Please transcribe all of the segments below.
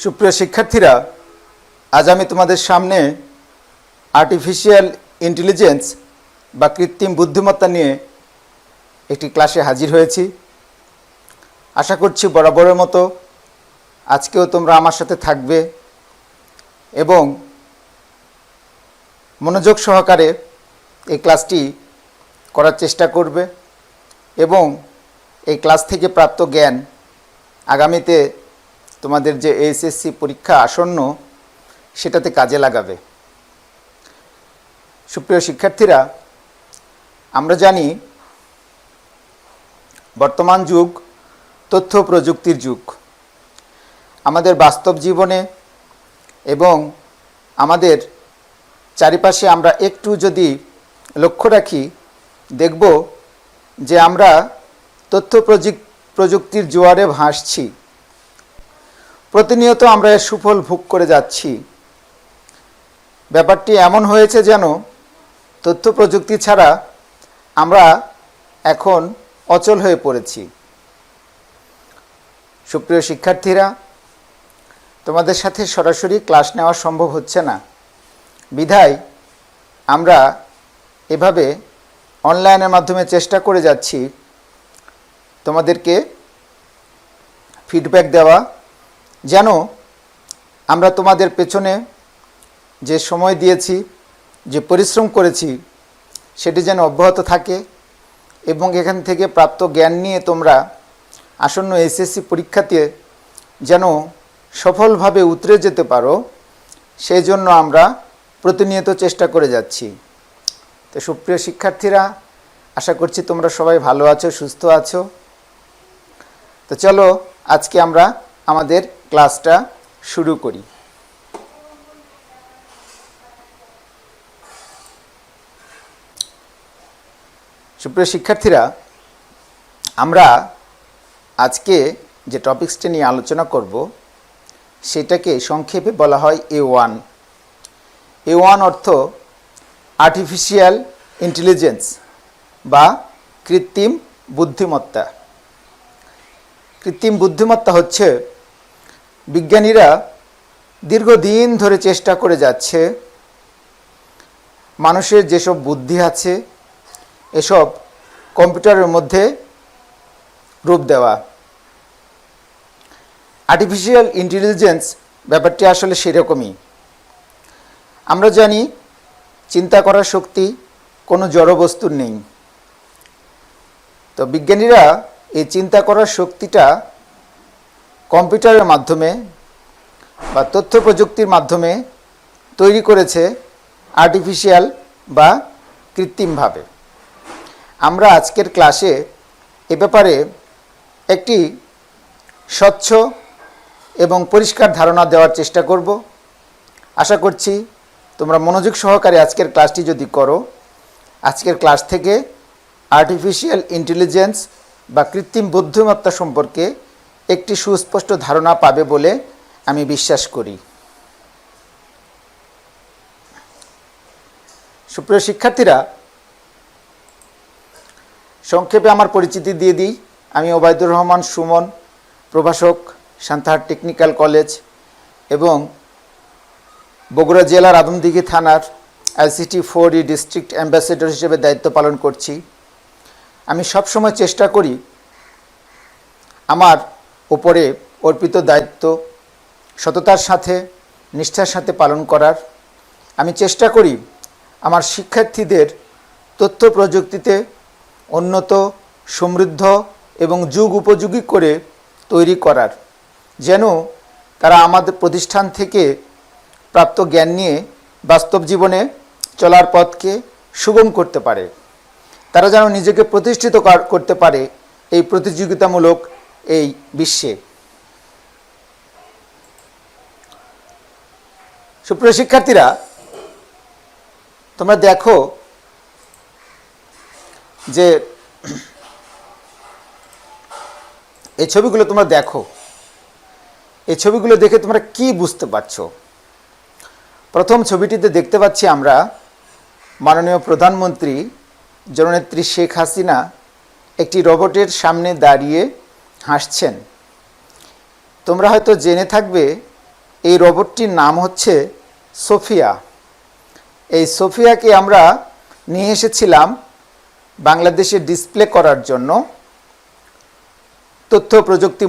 সুপ্রিয় শিক্ষার্থীরা, আজ আমি তোমাদের সামনে আর্টিফিশিয়াল ইন্টেলিজেন্স বা কৃত্রিম বুদ্ধিমত্তা নিয়ে একটি ক্লাসে হাজির হয়েছি। আশা করছি বরাবরের মতো আজকেও তোমরা আমার সাথে থাকবে এবং মনোযোগ সহকারে এই ক্লাসটি করার চেষ্টা করবে এবং এই ক্লাস থেকে প্রাপ্ত জ্ঞান আগামীতে তোমাদের যে এইচএসসি পরীক্ষা আসন্ন সেটাতে কাজে লাগাবে। সুপ্রিয় শিক্ষার্থীরা, আমরা জানি বর্তমান যুগ তথ্য প্রযুক্তির যুগ। আমাদের বাস্তব জীবনে এবং আমাদের চারিপাশে আমরা একটু যদি লক্ষ্য রাখি, দেখব যে আমরা তথ্য প্রযুক্তির জোয়ারে ভাসছি। প্রতিনিয়ত আমরা এর সুফল ভোগ করে যাচ্ছি। ব্যাপারটি এমন হয়েছে যেন তথ্য প্রযুক্তি ছাড়া আমরা এখন অচল হয়ে পড়েছি। সুপ্রিয় শিক্ষার্থীরা, তোমাদের সাথে সরাসরি ক্লাস নেওয়া সম্ভব হচ্ছে না, বিধায় আমরা এভাবে অনলাইনের মাধ্যমে চেষ্টা করে যাচ্ছি তোমাদেরকে ফিডব্যাক দেওয়া, যেন আমরা তোমাদের পেছনে যে সময় দিয়েছি, যে পরিশ্রম করেছি, সেটি যেন অব্যাহত থাকে এবং এখান থেকে প্রাপ্ত জ্ঞান নিয়ে তোমরা আসন্ন এইচএসসি পরীক্ষাতে যেন সফলভাবে উতরে যেতে পারো, সেই জন্য আমরা প্রতিনিয়ত চেষ্টা করে যাচ্ছি। তো সুপ্রিয় শিক্ষার্থীরা, আশা করছি তোমরা সবাই ভালো আছো, সুস্থ আছো। তো চলো আজকে আমরা আমাদের ক্লাসটা শুরু করি। সুপ্রিয় শিক্ষার্থীরা, আমরা আজকে যে টপিকসটি নিয়ে আলোচনা করব সেটাকে সংক্ষেপে বলা হয় A1। A1 অর্থ আর্টিফিশিয়াল ইন্টেলিজেন্স বা কৃত্রিম বুদ্ধিমত্তা। কৃত্রিম বুদ্ধিমত্তা হচ্ছে বিজ্ঞানীরা দীর্ঘদিন ধরে চেষ্টা করে যাচ্ছে মানুষের যেসব বুদ্ধি আছে এসব কম্পিউটারের মধ্যে রূপ দেওয়া। আর্টিফিশিয়াল ইন্টেলিজেন্স ব্যাপারটি আসলে সেরকমই। আমরা জানি চিন্তা করার শক্তি কোনো জড় বস্তুর নেই। তো বিজ্ঞানীরা এই চিন্তা করার শক্তিটা কম্পিউটারের মাধ্যমে বা তথ্য প্রযুক্তির মাধ্যমে তৈরি করেছে আর্টিফিশিয়াল বা কৃত্রিমভাবে। আমরা আজকের ক্লাসে এ ব্যাপারে একটি স্বচ্ছ এবং পরিষ্কার ধারণা দেওয়ার চেষ্টা করব। আশা করছি তোমরা মনোযোগ সহকারে আজকের ক্লাসটি যদি করো, আজকের ক্লাস থেকে আর্টিফিশিয়াল ইন্টেলিজেন্স বা কৃত্রিম বুদ্ধিমত্তা সম্পর্কে একটি সুস্পষ্ট ধারণা পাবে বলে আমি বিশ্বাস করি। সুপ্রিয় শিক্ষার্থীরা, সংক্ষেপে আমার পরিচিতি দিয়ে দিই। আমি ওবায়দুর রহমান সুমন, প্রভাষক, সান্তাহার টেকনিক্যাল কলেজ এবং বগুড়া জেলার আদমদীঘি থানার ICT 4E ডিস্ট্রিক্ট অ্যাম্বাসেডর হিসেবে দায়িত্ব পালন করছি। আমি সবসময় চেষ্টা করি আমার উপরে অর্পিত দায়িত্ব সততার সাথে, নিষ্ঠার সাথে পালন করার। আমি চেষ্টা করি আমার শিক্ষার্থীদের তথ্য প্রযুক্তিতে উন্নত, সমৃদ্ধ এবং যুগ উপযোগী করে তৈরি করার, যেন তারা আমাদের প্রতিষ্ঠান থেকে প্রাপ্ত জ্ঞান নিয়ে বাস্তব জীবনে চলার পথকে সুগম করতে পারে। তারা যেন নিজেকে প্রতিষ্ঠিত করতে পারে এই প্রতিযোগিতামূলক এই বিশ্বে। সুপ্রিয় শিক্ষার্থীরা, তোমরা দেখো যে এই ছবিগুলো তোমরা দেখো, এই ছবিগুলো দেখে তোমরা কি বুঝতে পারছো? প্রথম ছবিটিতে দেখতে পাচ্ছি আমরা মাননীয় প্রধানমন্ত্রী জননেত্রী শেখ হাসিনা একটি রোবটের সামনে দাঁড়িয়ে হাসছেন। তোমরা হয়তো জেনে থাকবে এই রোবটটির নাম হচ্ছে সোফিয়া। এই সোফিয়াকে আমরা নিয়ে এসেছিলাম বাংলাদেশে ডিসপ্লে করার জন্য। তথ্য প্রযুক্তি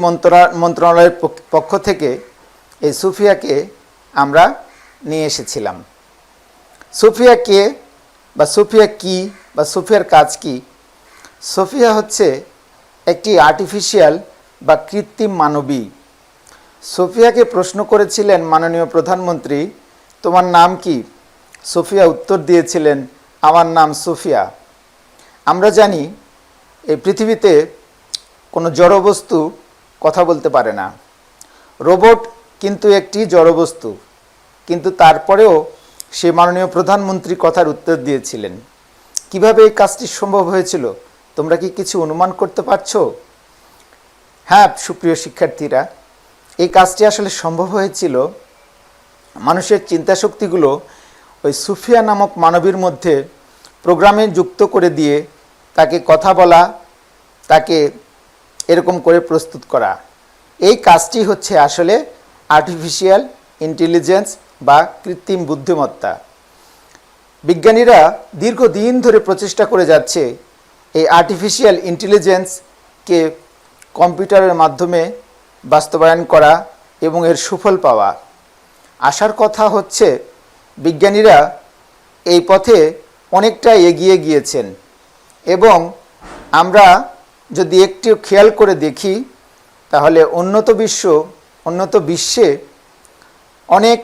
মন্ত্রণালয়ের পক্ষ থেকে এই সোফিয়াকে আমরা নিয়ে এসেছিলাম। সোফিয়া কে বা সোফিয়া কি বা সোফিয়ার কাজ কি? সোফিয়া হচ্ছে একটি আর্টিফিশিয়াল বা কৃত্রিম মানবী। সোফিয়াকে প্রশ্ন করেছিলেন মাননীয় প্রধানমন্ত্রী, তোমার নাম কি? সোফিয়া উত্তর দিয়েছিলেন, আমার নাম সোফিয়া। আমরা জানি এই পৃথিবীতে কোনো জড়বস্তু কথা বলতে পারে না। রোবট কিন্তু একটি জড়বস্তু, কিন্তু তারপরেও সে মাননীয় প্রধানমন্ত্রী কথার উত্তর দিয়েছিলেন। কিভাবে এই কাজটি সম্ভব হয়েছিল তোমরা কি কিছু অনুমান করতে পারছো? হ্যাঁ সুপ্রিয় শিক্ষার্থীরা, এই কাজটি আসলে সম্ভব হয়েছিল মানুষের চিন্তাশক্তিগুলো ওই সোফিয়া নামক মানবীর মধ্যে প্রোগ্রামে যুক্ত করে দিয়ে তাকে কথা বলা, তাকে এরকম করে প্রস্তুত করা। এই কাজটি হচ্ছে আসলে আর্টিফিশিয়াল ইন্টেলিজেন্স বা কৃত্রিম বুদ্ধিমত্তা। বিজ্ঞানীরা দীর্ঘদিন ধরে প্রচেষ্টা করে যাচ্ছে এই আর্টিফিশিয়াল ইন্টেলিজেন্সকে কম্পিউটারের মাধ্যমে বাস্তবায়ন করা এবং এর সুফল পাওয়া। আশার কথা হচ্ছে বিজ্ঞানীরা এই পথে অনেকটা এগিয়ে গিয়েছেন এবং আমরা যদি একটু খেয়াল করে দেখি তাহলে উন্নত বিশ্বে অনেক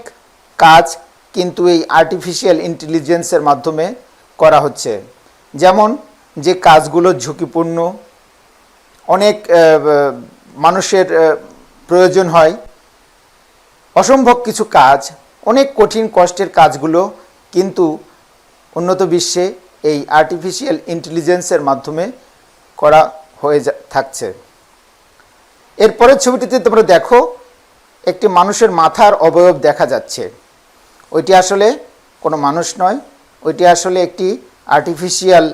কাজ কিন্তু এই আর্টিফিশিয়াল ইন্টেলিজেন্সের মাধ্যমে করা হচ্ছে। যেমন যে কাজগুলো ঝুঁকিপূর্ণ, অনেক মানুষের প্রয়োজন হয়, অসম্ভব কিছু কাজ, অনেক কঠিন কষ্টের কাজগুলো কিন্তু উন্নত বিশ্বে এই আর্টিফিশিয়াল ইন্টেলিজেন্সের মাধ্যমে করা হয়ে থাকছে। এরপরের ছবিটিতে তোমরা দেখো একটি মানুষের মাথার অবয়ব দেখা যাচ্ছে। ওইটি আসলে কোনো মানুষ নয়, ওইটি আসলে একটি আর্টিফিশিয়াল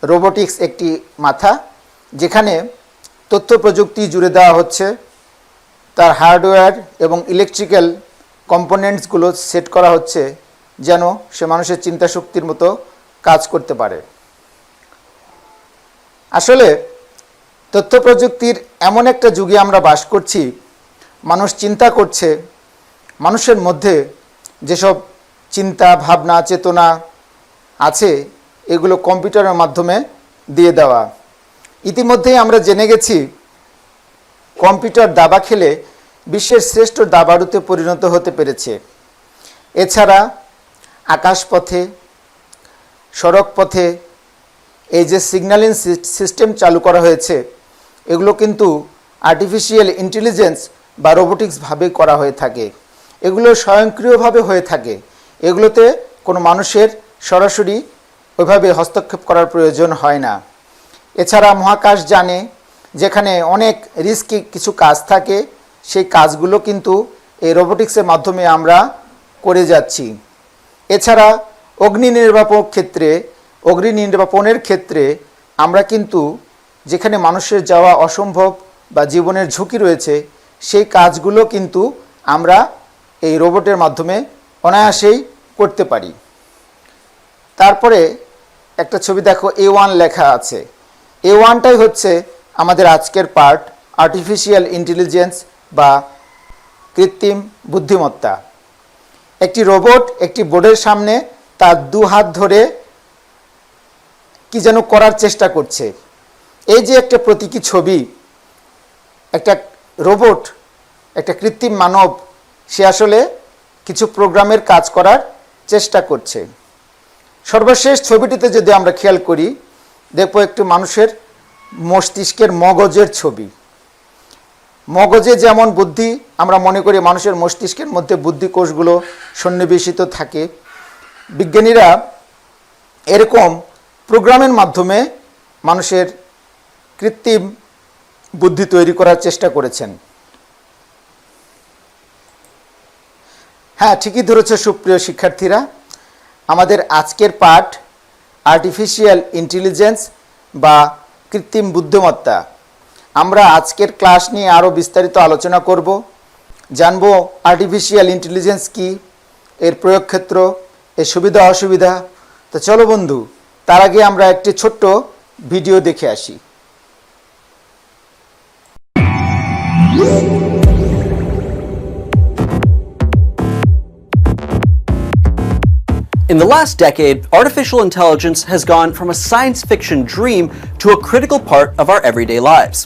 রোবোটিক্স একটি মাথা, যেখানে তথ্য প্রযুক্তি জুড়ে দেওয়া হচ্ছে, তার হার্ডওয়্যার এবং ইলেকট্রিক্যাল কম্পোনেন্টসগুলো সেট করা হচ্ছে যেন সে মানুষের চিন্তাশক্তির মতো কাজ করতে পারে। আসলে তথ্য প্রযুক্তির এমন একটা যুগে আমরা বাস করছি, মানুষ চিন্তা করছে, মানুষের মধ্যে যেসব চিন্তা ভাবনা চেতনা আছে এগুলো কম্পিউটারের মাধ্যমে দিয়ে দেওয়া। ইতিমধ্যেই আমরা জেনে গেছি কম্পিউটার দাবা খেলে বিশ্বের শ্রেষ্ঠ দাবাড়ুতে পরিণত হতে পেরেছে। এছাড়া আকাশপথে, সড়কপথে এই যে সিগন্যালিং সিস্টেম চালু করা হয়েছে এগুলো কিন্তু আর্টিফিশিয়াল ইন্টেলিজেন্স বা রোবোটিক্সভাবে করা হয়ে থাকে। এগুলো স্বয়ংক্রিয়ভাবে হয়ে থাকে, এগুলোতে কোনো মানুষের সরাসরি ওইভাবে হস্তক্ষেপ করার প্রয়োজন হয় না। এছাড়া মহাকাশ যানে যেখানে অনেক রিস্কি কিছু কাজ থাকে সেই কাজগুলো কিন্তু এই রোবোটিক্সের মাধ্যমে আমরা করে যাচ্ছি। এছাড়া অগ্নি নির্বাপনের ক্ষেত্রে আমরা কিন্তু যেখানে মানুষের যাওয়া অসম্ভব বা জীবনের ঝুঁকি রয়েছে সেই কাজগুলো কিন্তু আমরা এই রোবটের মাধ্যমে অনায়াসেই করতে পারি। তারপরে একটা ছবি দেখো, A1 লেখা আছে। A1টাই হচ্ছে আমাদের আজকের পার্ট, আর্টিফিশিয়াল ইন্টেলিজেন্স বা কৃত্রিম বুদ্ধিমত্তা। একটি রোবট একটি বোর্ডের সামনে তার দু হাত ধরে কি যেন করার চেষ্টা করছে। এই যে একটা প্রতীকী ছবি, একটা রোবট, একটা কৃত্রিম মানব, সে আসলে কিছু প্রোগ্রামের কাজ করার চেষ্টা করছে। সর্বশেষ ছবিটিতে যদি আমরা খেয়াল করি দেখব একটি মানুষের মস্তিষ্কের মগজের ছবি। মগজে যেমন বুদ্ধি, আমরা মনে করি মানুষের মস্তিষ্কের মধ্যে বুদ্ধি কোষগুলো সন্নিবেশিত থাকে। বিজ্ঞানীরা এরকম প্রোগ্রামের মাধ্যমে মানুষের কৃত্রিম বুদ্ধি তৈরি করার চেষ্টা করেছেন। হ্যাঁ, ঠিকই ধরেছে সুপ্রিয় শিক্ষার্থীরা, আমাদের আজকের পাঠ আর্টিফিশিয়াল ইন্টেলিজেন্স বা কৃত্রিম বুদ্ধিমত্তা। আমরা আজকের ক্লাস নিয়ে আরও বিস্তারিত আলোচনা করব। জানবো আর্টিফিশিয়াল ইন্টেলিজেন্স কি, এর প্রয়োগ ক্ষেত্র, এর সুবিধা অসুবিধা। তো চলো বন্ধু, তার আগে আমরা একটি ছোট্ট ভিডিও দেখে আসি। In the last decade, artificial intelligence has gone from a science fiction dream to a critical part of our everyday lives.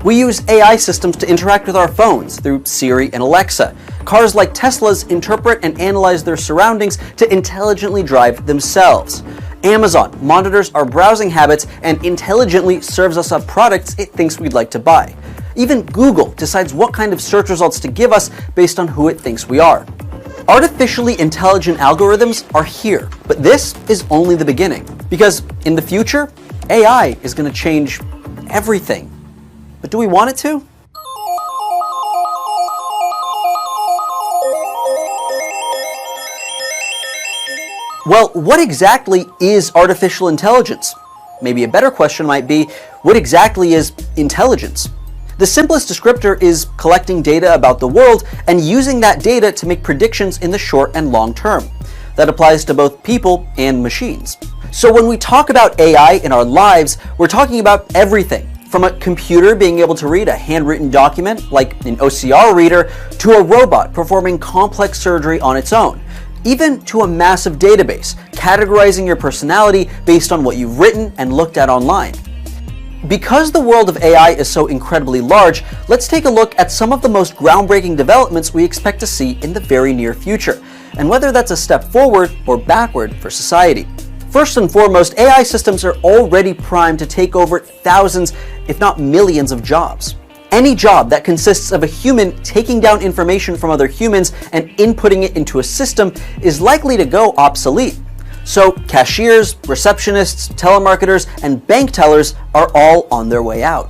We use AI systems to interact with our phones through Siri and Alexa. Cars like Teslas interpret and analyze their surroundings to intelligently drive themselves. Amazon monitors our browsing habits and intelligently serves us up products it thinks we'd like to buy. Even Google decides what kind of search results to give us based on who it thinks we are. Artificially intelligent algorithms are here, but this is only the beginning. Because in the future, AI is going to change everything. But do we want it to? Well, what exactly is artificial intelligence? Maybe a better question might be, what exactly is intelligence? The simplest descriptor is collecting data about the world and using that data to make predictions in the short and long term. That applies to both people and machines. So when we talk about AI in our lives, we're talking about everything, from a computer being able to read a handwritten document like an OCR reader to a robot performing complex surgery on its own, even to a massive database categorizing your personality based on what you've written and looked at online. Because the world of AI is so incredibly large, let's take a look at some of the most groundbreaking developments we expect to see in the very near future, and whether that's a step forward or backward for society. First and foremost, AI systems are already primed to take over thousands, if not millions of jobs. Any job that consists of a human taking down information from other humans and inputting it into a system is likely to go obsolete. So cashiers, receptionists, telemarketers, and bank tellers are all on their way out.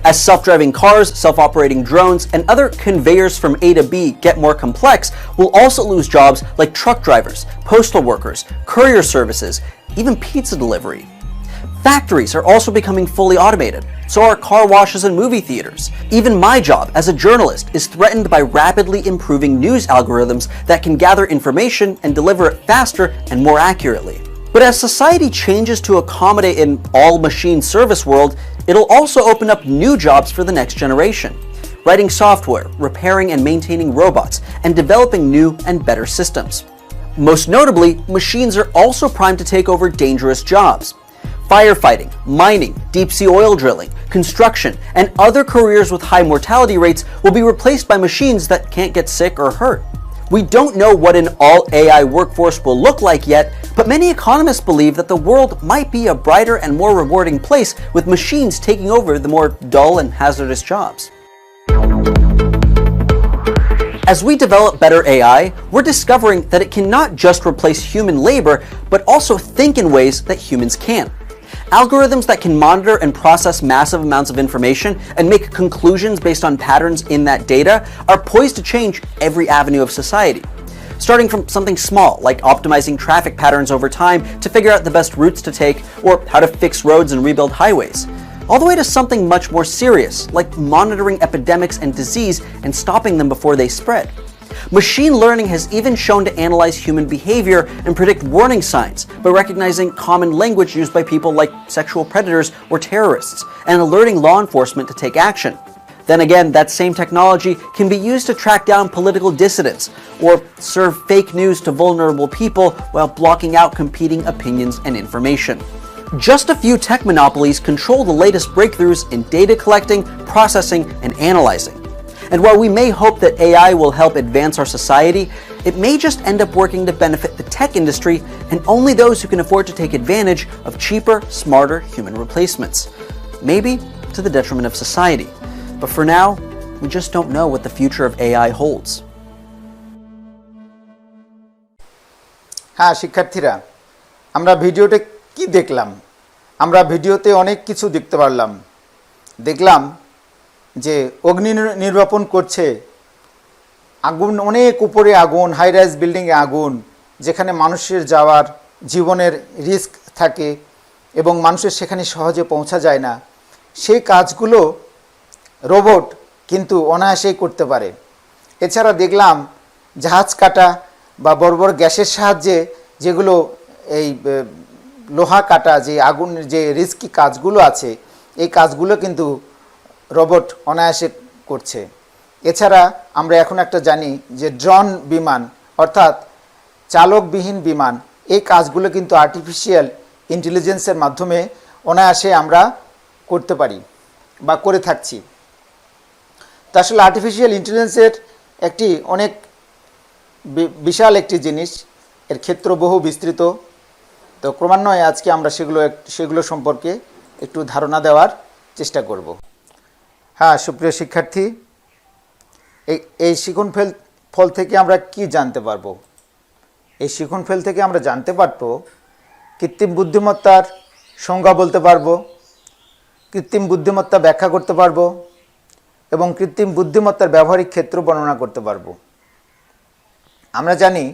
As self-driving cars, self-operating drones, and other conveyors from A to B get more complex, we'll also lose jobs like truck drivers, postal workers, courier services, even pizza delivery. Factories are also becoming fully automated, so are car washes and movie theaters. Even my job as a journalist is threatened by rapidly improving news algorithms that can gather information and deliver it faster and more accurately. But as society changes to accommodate an all-machine service world, it'll also open up new jobs for the next generation. Writing software, repairing and maintaining robots, and developing new and better systems. Most notably, machines are also primed to take over dangerous jobs. Firefighting, mining, deep-sea oil drilling, construction, and other careers with high mortality rates will be replaced by machines that can't get sick or hurt. We don't know what an all-AI workforce will look like yet, but many economists believe that the world might be a brighter and more rewarding place with machines taking over the more dull and hazardous jobs. As we develop better AI, we're discovering that it can not just replace human labor, but also think in ways that humans can't. Algorithms that can monitor and process massive amounts of information and make conclusions based on patterns in that data are poised to change every avenue of society. Starting from something small, like optimizing traffic patterns over time to figure out the best routes to take, or how to fix roads and rebuild highways, all the way to something much more serious, like monitoring epidemics and disease and stopping them before they spread. Machine learning has even shown to analyze human behavior and predict warning signs by recognizing common language used by people like sexual predators or terrorists, and alerting law enforcement to take action. Then again, that same technology can be used to track down political dissidents or serve fake news to vulnerable people while blocking out competing opinions and information. Just a few tech monopolies control the latest breakthroughs in data collecting, processing, and analyzing. And while we may hope that AI will help advance our society, it may just end up working to benefit the tech industry and only those who can afford to take advantage of cheaper, smarter human replacements. Maybe to the detriment of society. But for now, we just don't know what the future of AI holds. হ্যাঁ শিক্ষার্থীরা, আমরা ভিডিওতে কি দেখলাম? আমরা ভিডিওতে অনেক কিছু দেখতে পারলাম। দেখলাম যে অগ্নি নির্বাপন করছে, আগুন অনেক উপরে, আগুন হাই রাইজ বিল্ডিংয়ে আগুন, যেখানে মানুষের যাওয়ার জীবনের রিস্ক থাকে এবং মানুষের সেখানে সহজে পৌঁছা যায় না, সেই কাজগুলো রোবট কিন্তু অনায়াসেই করতে পারে। এছাড়া দেখলাম জাহাজ কাটা বা বড় বড় গ্যাসের সাহায্যে যেগুলো এই লোহা কাটা, যে আগুনের যে রিস্কি কাজগুলো আছে, এই কাজগুলো কিন্তু রোবট অনায়াসে করছে। এছাড়া আমরা এখন একটা জানি যে ড্রোন বিমান, অর্থাৎ চালকবিহীন বিমান, এই কাজগুলো কিন্তু আর্টিফিশিয়াল ইন্টেলিজেন্সের মাধ্যমে অনায়াসে আমরা করতে পারি বা করে থাকছি। তা আসলে আর্টিফিশিয়াল ইন্টেলিজেন্সের একটি অনেক বিশাল একটি জিনিস, এর ক্ষেত্র বহু বিস্তৃত। তো ক্রমান্বয়ে আজকে আমরা সেগুলো সম্পর্কে একটু ধারণা দেওয়ার চেষ্টা করব। হ্যাঁ সুপ্রিয় শিক্ষার্থী, এই শিখন ফল থেকে আমরা কি জানতে পারবো? এই শিখন ফল থেকে আমরা জানতে পারবো কৃত্রিম বুদ্ধিমত্তার সংজ্ঞা বলতে পারবো, কৃত্রিম বুদ্ধিমত্তা ব্যাখ্যা করতে পারবো এবং কৃত্রিম বুদ্ধিমত্তার ব্যবহারিক ক্ষেত্র বর্ণনা করতে পারবো। আমরা জানি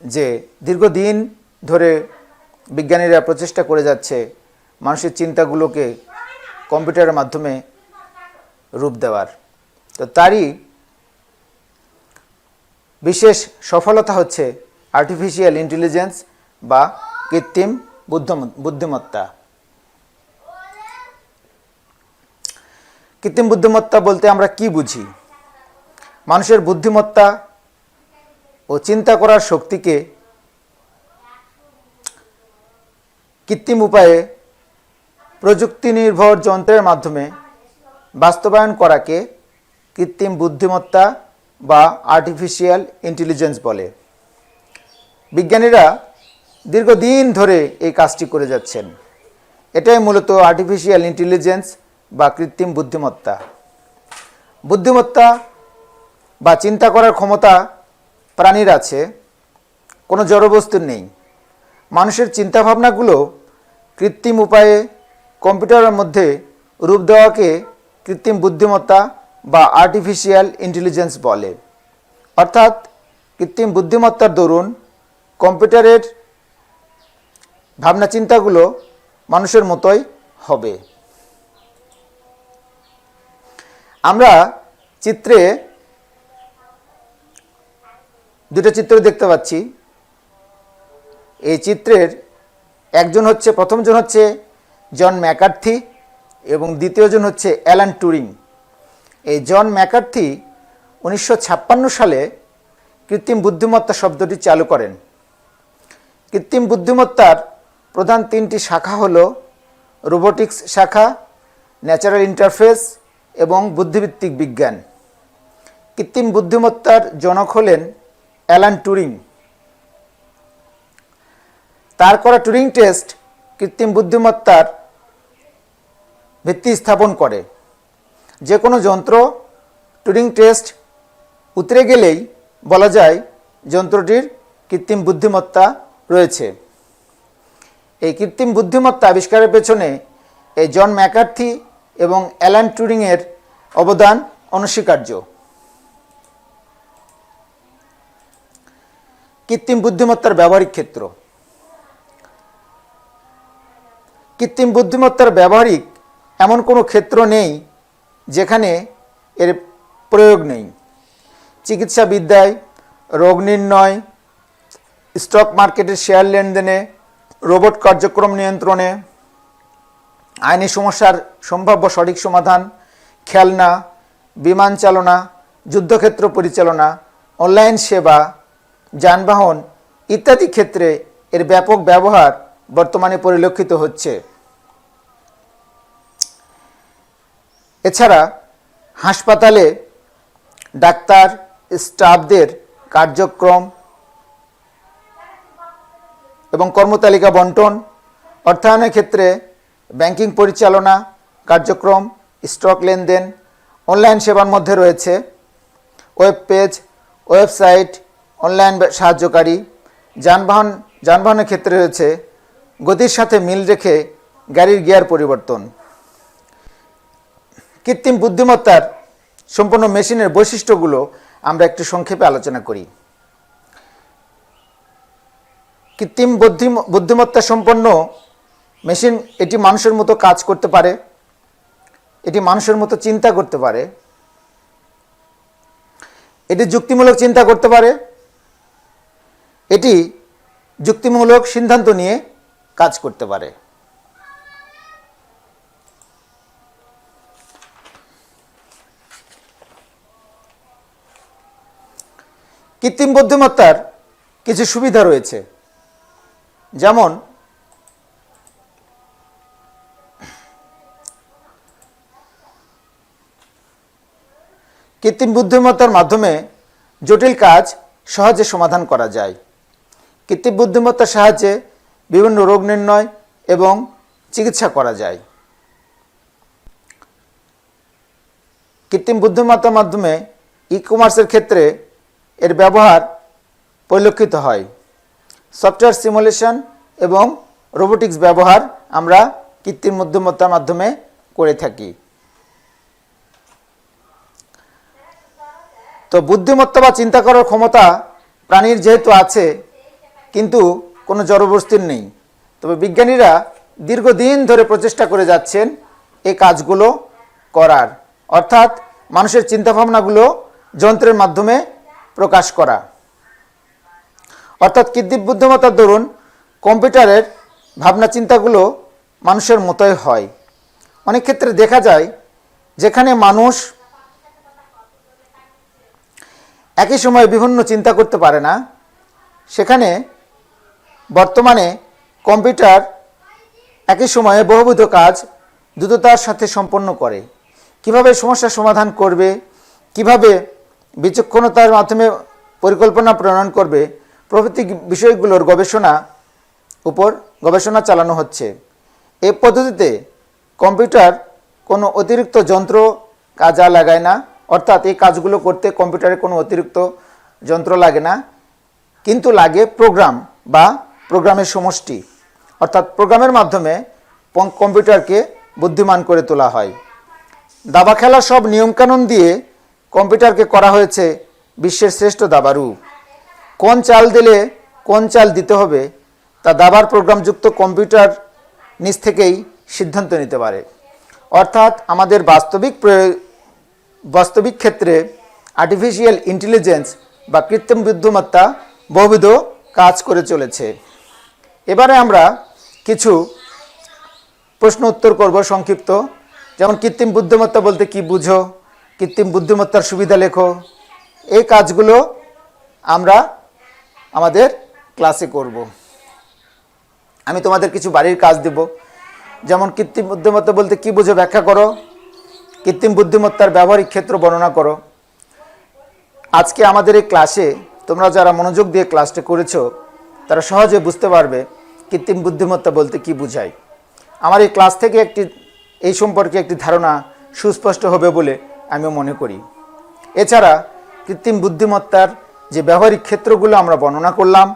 যে দীর্ঘদিন ধরে বিজ্ঞানীরা প্রচেষ্টা করে যাচ্ছে মানুষের চিন্তাগুলোকে কম্পিউটারের মাধ্যমে রূপ দেওয়ার। তো তারই বিশেষ সফলতা হচ্ছে আর্টিফিশিয়াল ইন্টেলিজেন্স বা কৃত্রিম বুদ্ধিমত্তা। কৃত্রিম বুদ্ধিমত্তা বলতে আমরা কি বুঝি? মানুষের বুদ্ধিমত্তা ও চিন্তা করার শক্তিকে কৃত্রিম উপায়ে প্রযুক্তি নির্ভর যন্ত্রের মাধ্যমে বাস্তবায়ন করাকে কৃত্রিম বুদ্ধিমত্তা বা আর্টিফিশিয়াল ইন্টেলিজেন্স বলে। বিজ্ঞানীরা দীর্ঘদিন ধরে এই কাজটি করে যাচ্ছেন। এটাই মূলত আর্টিফিশিয়াল ইন্টেলিজেন্স বা কৃত্রিম বুদ্ধিমত্তা। বুদ্ধিমত্তা বা চিন্তা করার ক্ষমতা প্রাণীর আছে, কোনো জড়বস্তুর নেই। মানুষের চিন্তাভাবনাগুলো কৃত্রিম উপায়ে কম্পিউটারের মধ্যে রূপ দেওয়াকে কৃত্রিম বুদ্ধিমত্তা বা আর্টিফিশিয়াল ইন্টেলিজেন্স বলে। অর্থাৎ কৃত্রিম বুদ্ধিমত্তার দরুন কম্পিউটারের ভাবনা চিন্তাগুলো মানুষের মতোই হবে। আমরা চিত্রে দুটো চিত্র দেখতে পাচ্ছি। এই চিত্রের প্রথমজন হচ্ছে জন ম্যাকার্থি এবং দ্বিতীয়জন হচ্ছে অ্যালান টুরিং। এই জন ম্যাকার্থি 1956 সালে কৃত্রিম বুদ্ধিমত্তা শব্দটি চালু করেন। কৃত্রিম বুদ্ধিমত্তার প্রধান তিনটি শাখা হলো রোবোটিক্স শাখা, ন্যাচারাল ইন্টারফেস এবং বুদ্ধিভিত্তিক বিজ্ঞান। কৃত্রিম বুদ্ধিমত্তার জনক হলেন অ্যালান টুরিং। তার করা টুরিং টেস্ট কৃত্রিম বুদ্ধিমত্তার ভিত্তি স্থাপন করে। যে কোনো যন্ত্র টুরিং টেস্ট উতরে গেলেই বলা যায় যন্ত্রটির কৃত্রিম বুদ্ধিমত্তা রয়েছে। এই কৃত্রিম বুদ্ধিমত্তা আবিষ্কারের পেছনে এই জন ম্যাকার্থি এবং অ্যালান টুরিংয়ের অবদান অনস্বীকার্য। কৃত্রিম বুদ্ধিমত্তার ব্যবহারিক ক্ষেত্র। কৃত্রিম বুদ্ধিমত্তার ব্যবহারিক এমন কোনো ক্ষেত্র নেই যেখানে এর প্রয়োগ নেই। চিকিৎসাবিদ্যায়, রোগ নির্ণয়, স্টক মার্কেটের শেয়ার লেনদেনে, রোবট কার্যক্রম নিয়ন্ত্রণে, আইনি সমস্যার সম্ভাব্য সঠিক সমাধান, খেলনা, বিমান চালনা, যুদ্ধক্ষেত্র পরিচালনা, অনলাইন সেবা, যানবাহন ইত্যাদি ক্ষেত্রে এর ব্যাপক ব্যবহার বর্তমানে পরিলক্ষিত হচ্ছে। এছাড়া হাসপাতালে ডাক্তার স্টাফদের কার্যক্রম এবং কর্মতালিকা বন্টন, অর্থায়নের ক্ষেত্রে ব্যাংকিং পরিচালনা কার্যক্রম, স্টক লেনদেন, অনলাইন সেবার মধ্যে রয়েছে ওয়েব পেজ, ওয়েবসাইট, অনলাইন সাহায্যকারী। যানবাহনের ক্ষেত্রে রয়েছে গতির সাথে মিল রেখে গাড়ির গিয়ার পরিবর্তন। কৃত্রিম বুদ্ধিমত্তার সম্পন্ন মেশিনের বৈশিষ্ট্যগুলো আমরা একটু সংক্ষেপে আলোচনা করি। কৃত্রিম বুদ্ধিমত্তা সম্পন্ন মেশিন এটি মানুষের মতো কাজ করতে পারে, এটি মানুষের মতো চিন্তা করতে পারে, এটি যুক্তিমূলক চিন্তা করতে পারে, এটি যুক্তিমূলক সিদ্ধান্ত নিয়ে কাজ করতে পারে। কৃত্রিম বুদ্ধিমত্তার কিছু সুবিধা রয়েছে, যেমন কৃত্রিম বুদ্ধিমত্তার মাধ্যমে জটিল কাজ সহজে সমাধান করা যায়। কৃত্রিম বুদ্ধিমত্তার সাহায্যে বিভিন্ন রোগ নির্ণয় এবং চিকিৎসা করা যায়। কৃত্রিম বুদ্ধিমত্তার মাধ্যমে ই-কমার্সের ক্ষেত্রে এর ব্যবহার পরিলক্ষিত হয়। সফটওয়্যার সিমুলেশন এবং রোবোটিক্স ব্যবহার আমরা কৃত্রিম বুদ্ধিমত্তার মাধ্যমে করে থাকি। তো বুদ্ধিমত্তা বা চিন্তা করার ক্ষমতা প্রাণীর যেহেতু আছে, কিন্তু কোনো জড়বস্তুর নেই, তবে বিজ্ঞানীরা দীর্ঘদিন ধরে প্রচেষ্টা করে যাচ্ছেন এই কাজগুলো করার, অর্থাৎ মানুষের চিন্তাভাবনাগুলো যন্ত্রের মাধ্যমে প্রকাশ করা। অর্থাৎ কৃত্রিম বুদ্ধিমত্তার দরুন কম্পিউটারের ভাবনা চিন্তাগুলো মানুষের মতোই হয়। অনেক ক্ষেত্রে দেখা যায় যেখানে মানুষ একই সময়ে বিভিন্ন চিন্তা করতে পারে না, সেখানে বর্তমানে কম্পিউটার একই সময়ে বহুবিধ কাজ দ্রুততার সাথে সম্পন্ন করে। কিভাবে সমস্যার সমাধান করবে, কিভাবে বিচক্ষণতার মাধ্যমে পরিকল্পনা প্রণয়ন করবে, প্রভৃতি বিষয়গুলোর গবেষণা চালানো হচ্ছে। এই পদ্ধতিতে কম্পিউটার কোনো অতিরিক্ত যন্ত্র কাজে লাগায় না, অর্থাৎ এই কাজগুলো করতে কম্পিউটারে কোনো অতিরিক্ত যন্ত্র লাগে না, কিন্তু লাগে প্রোগ্রাম বা প্রোগ্রামের সমষ্টি। অর্থাৎ প্রোগ্রামের মাধ্যমে কম্পিউটারকে বুদ্ধিমান করে তোলা হয়। দাবা খেলার সব নিয়মকানুন দিয়ে কম্পিউটারকে করা হয়েছে বিশ্বের শ্রেষ্ঠ দাবারু। কোন চাল দিলে কোন চাল দিতে হবে তা দাবার প্রোগ্রামযুক্ত কম্পিউটার নিজ থেকেই সিদ্ধান্ত নিতে পারে। অর্থাৎ আমাদের বাস্তবিক ক্ষেত্রে আর্টিফিশিয়াল ইন্টেলিজেন্স বা কৃত্রিম বুদ্ধিমত্তা বহুবিধ কাজ করে চলেছে। এবারে আমরা কিছু প্রশ্ন উত্তর করব সংক্ষিপ্ত, যেমন কৃত্রিম বুদ্ধিমত্তা বলতে কি বুঝো, কৃত্রিম বুদ্ধিমত্তার সুবিধা লেখো। এই কাজগুলো আমরা আমাদের ক্লাসে করব। আমি তোমাদের কিছু বাড়ির কাজ দেব, যেমন কৃত্রিম বুদ্ধিমত্তা বলতে কি বুঝো ব্যাখ্যা করো, কৃত্রিম বুদ্ধিমত্তার ব্যবহারিক ক্ষেত্র বর্ণনা করো। আজকে আমাদের এই ক্লাসে তোমরা যারা মনোযোগ দিয়ে ক্লাসটা করেছো তারা সহজে বুঝতে পারবে কৃত্রিম বুদ্ধিমত্তা বলতে কি বোঝায়। আমার এই ক্লাস থেকে এই সম্পর্কে একটি ধারণা সুস্পষ্ট হবে বলে আমি মনে করি। এছাড়া কৃত্রিম বুদ্ধিমত্তার যে ব্যবহারিক ক্ষেত্রগুলো আমরা বর্ণনা করলাম,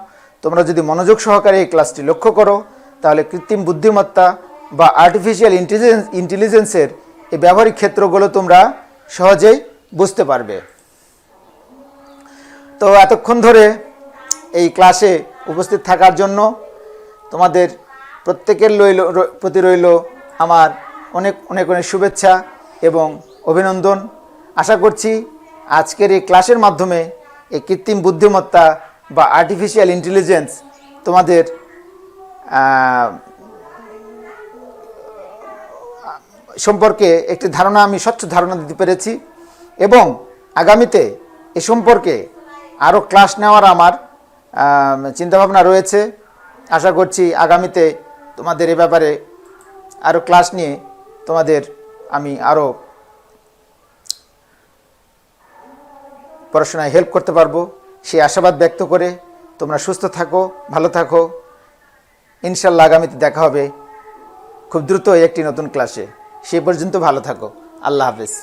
তোমরা যদি মনোযোগ সহকারে এই ক্লাসটি লক্ষ্য করো তাহলে কৃত্রিম বুদ্ধিমত্তা বা আর্টিফিশিয়াল ইন্টেলিজেন্সের এই ব্যবহারিক ক্ষেত্রগুলো তোমরা সহজেই বুঝতে পারবে। তো এতক্ষণ ধরে এই ক্লাসে উপস্থিত থাকার জন্য তোমাদের প্রত্যেকের প্রতি রইল আমার অনেক অনেক অনেক শুভেচ্ছা এবং অভিনন্দন। আশা করছি আজকের এই ক্লাসের মাধ্যমে এই কৃত্রিম বুদ্ধিমত্তা বা আর্টিফিশিয়াল ইন্টেলিজেন্স তোমাদের সম্পর্কে একটি ধারণা, আমি স্বচ্ছ ধারণা দিতে পেরেছি এবং আগামীতে এ সম্পর্কে আরও ক্লাস নেওয়ার আমার চিন্তাভাবনা রয়েছে। আশা করছি আগামীতে তোমাদের এ ব্যাপারে আরও ক্লাস নিয়ে তোমাদের আমি আরও পড়াশোনায় হেল্প করতে পারবো, সেই আশাবাদ ব্যক্ত করে তোমরা সুস্থ থাকো, ভালো থাকো। ইনশাল্লাহ আগামীতে দেখা হবে খুব দ্রুত একটি নতুন ক্লাসে। সে পর্যন্ত ভালো থাকো। আল্লাহ হাফেজ।